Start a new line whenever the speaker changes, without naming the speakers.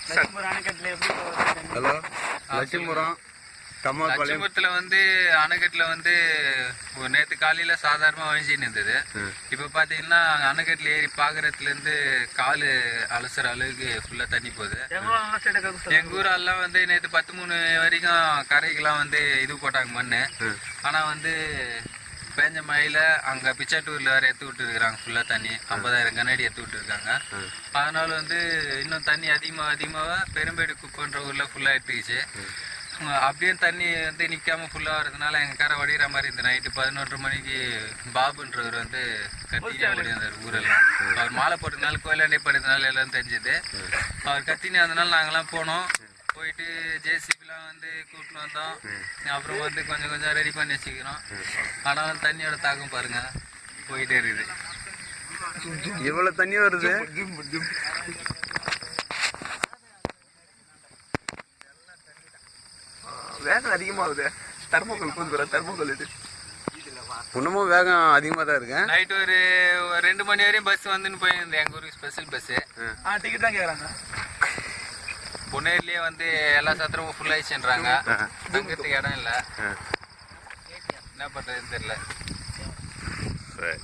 Hello, Lakshmipuram
லட்சுமிபுரத்துல வந்து அணைக்கட்டுல வந்து நேற்று காலையில சாதாரணமா வழிஞ்சின்னு இருந்தது. இப்ப பாத்தீங்கன்னா அணைக்கட்டுல ஏறி பாக்குறதுல இருந்து காலு அலசுற அளவுக்கு ஃபுல்லா தண்ணி போகுது. எங்க ஊரெல்லாம் வந்து நேற்று 13 வரைக்கும் கரைக்கெல்லாம் வந்து இது போட்டாங்க மண்ணு. ஆனா வந்து பேஞ்ச மழையில அங்க பிச்சாட்டூர்ல வேற எடுத்து விட்டு இருக்காங்க ஃபுல்லா தண்ணி 50,000 கண்ணாடி எடுத்து விட்டு இருக்காங்க. அதனால வந்து இன்னும் தண்ணி அதிகமாக பெரும்பேடு குப்பன்ற ஊர்ல ஃபுல்லா எடுத்துக்கிச்சு. அப்படியே தண்ணி வந்து நிக்காம ஃபுல்லா வரதுனால எங்க கரை வடிகிற மாதிரி இந்த நைட்டு 11:30 மணிக்கு பாபுன்றவர் வந்து கத்தினே ஓடியாந்தார் ஊரெல்லாம். அவர் மாலை போட்டதுனால கோயிலாண்டே படுறதுனால எல்லாம் தெரிஞ்சது. அவர் கத்தினே அதனால நாங்கெல்லாம் போனோம். போயிட்டு ஜேசிபிலாம் வந்து கூப்பிட்டு வந்தோம். அப்புறம் வந்து கொஞ்சம் ரெடி பண்ணி வச்சுக்கிறோம். ஆனாலும் தண்ணியோட தாக்கம் பாருங்க போயிட்டே இருக்குது.
இவ்வளவு தண்ணி வருது.
வேகம் அதிகமாகுது. தர்மோகோல் இது
இன்னமும் வேகம் அதிகமாக தான் இருக்கு.
நைட்டு ஒரு 2 மணி வரையும் பஸ் வந்துன்னு போயிருந்தேன். எங்க ஊருக்கு ஸ்பெஷல் பஸ்.
டிக்கெட் தான் கேட்குறாங்க.
பொன்னேர்லயே வந்து எல்லா சத்திரமும் ஃபுல் ஆயிடுச்சுன்றாங்க. தங்கத்துக்கு இடம் இல்லை. என்ன பண்றதுன்னு தெரியல.
சரி.